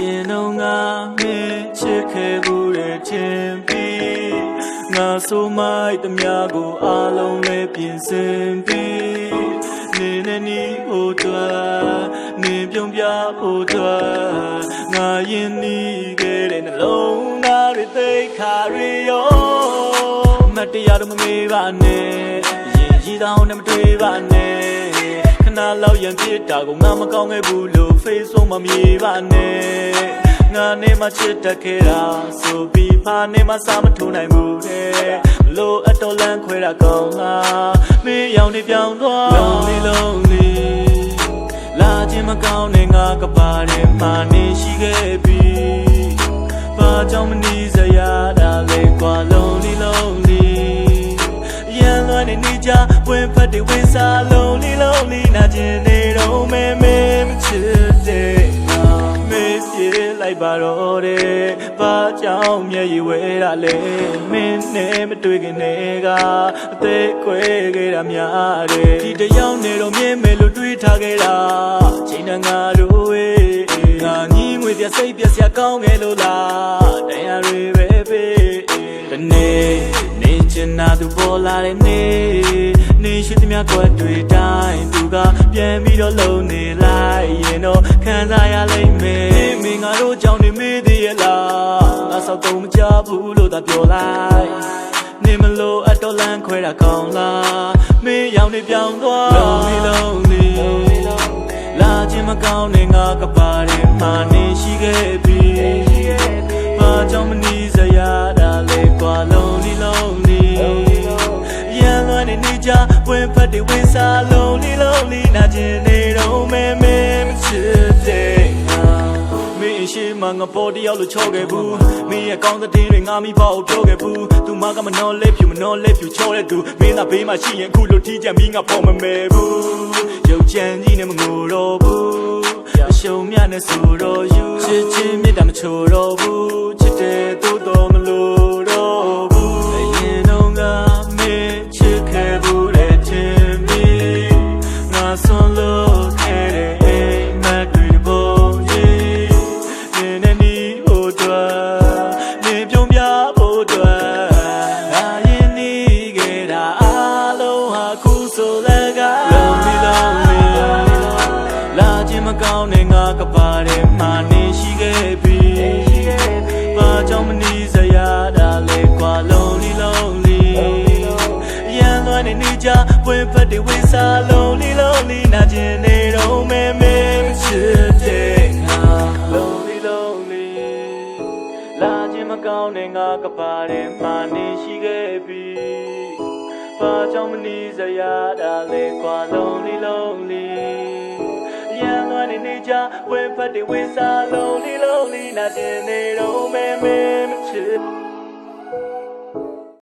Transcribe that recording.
You know nga me cheke bure tempi nga so mai tamya ko along le pyin sin pi ne ne ni ho twa ne pyong pya ho twa nga yin ni ke de nalong na ri thai kha ri yo mat taya do ma me ba ne yin ji taung ne ma twi ba ne khana law yan phit ta ko nga ma kaung ngai bu lo Facebook ma mi ba ne nga ne ma chit tat khe da so pi pha ne ma sa ma thu nai mu de lo at to lan khwe da kaung nga me yaung ni pyaung twa lonely la chin ma kaung ne nga ka pa de ma ni shi ke pi ba chaung ma ni sa ya da le kwa lonely yan lwa ne ni ja wen phat de wen sa lonely na chin ne dong me chit deလိုက်ပါတော့တဲ့ဘာကြောင့်မျက်ရည်ဝဲတာလဲမင်းနဲ့မတွေ့ခင်နေကအသေးခွဲခဲ့တာများတယ်ဒီတယောက်နဲ့တော့မြင်မယ်လို့တွေးထားခဲ့တာချိန်တန်ငါတို့ဝေးငါညီငွေပြစိတ်ပြစရာကောင်းခဲ့လို့လားတရားတွေပဲပေးတနေ့နေချင်တာသူပေါ်လာတဲ့နေရှိသမျှကွက်တွေတိုင်းသူကပြန်ပြီးတော့လုံနေလိုက်ရင်တော့ခံစားရလိမ့်မယ်မင်းငါတို့ကြောင့်နေမေးသေးရဲ့လားငါဆောက်တော့မကြဘူးလို့သာပြောလိုက်နေမလို့အတော်လန့်ခွဲတာကောင်းလားမင်းရောက်နေပြောင်းသွား lonely လာခြင်းမကောင်းနဲ့ငါကပါတဲ့မာနေရှိခဲ့ပြီဘာကြောင့်မနီးစရာတာလဲကွာ lonely ရန်လွမ်းနေကြဝင်ဖတ်တွေဝင်စား lonely နာကျင်နေတော့မဲမချစ်တဲ့မင်းရှိမှငါပေါ်တယောက်လို့ချောခဲ့ဘူးမင်းရဲ့ကောင်းတဲ့တင်းတွေငါမိဖို့ပြောခဲ့ဘူးသူမကမနှောလဲဖြူချောတဲ့သူမင်းသာဘေးမှာရှိရင်အခုလို့ထိကြပြီးငါပေါ်မမဲဘူးရုပ်ချမ်းကြီးနဲ့မငိုတော့ဘူးအရှုံးမြနဲ့ဆိုတော့ယူချစ်ချင်းမြတ်တာမချိုတော့ဘူးချစ်တဲ့သို့တော်မလို့တော့ဘူးအရင်တော့ကမင်းချစ်ခဲ့ဘူးတဲ့ချင်းပြီးငါဆွန်လို့ခဲ့တဲ့အိမ်မက်တွေပေါ်ကြီးနေနေနီဟိုတော့နေပြုံးပြဖို့တော့ငါရင်နေခဲ့တာအလုံးဟာခုဆိုလည်းက lonely လာခြင်းမကောင်းနဲ့ငါကပါတဲ့မာနေရှိခဲ့ပြီဘာကြောင့်မနီးစရာတာလဲကွာ lonely ရန်လွမ်းနေကြဝင်ဖတ်တွေဝင်စား lonely နာကျင်နေတော့မဲမချစ်တဲ့ငါ lonely လာခြင်းမကောင်းနဲ့ငါကပါတဲ့မာနေရှိခဲ့ပြီဘာကြောင့်မနီးစရာတာလဲကွာ lonely ရန်လွမ်းနေကြဝင်ဖတ်တွေဝင်စား lonely နာကျင်နေတော့မဲမချစ်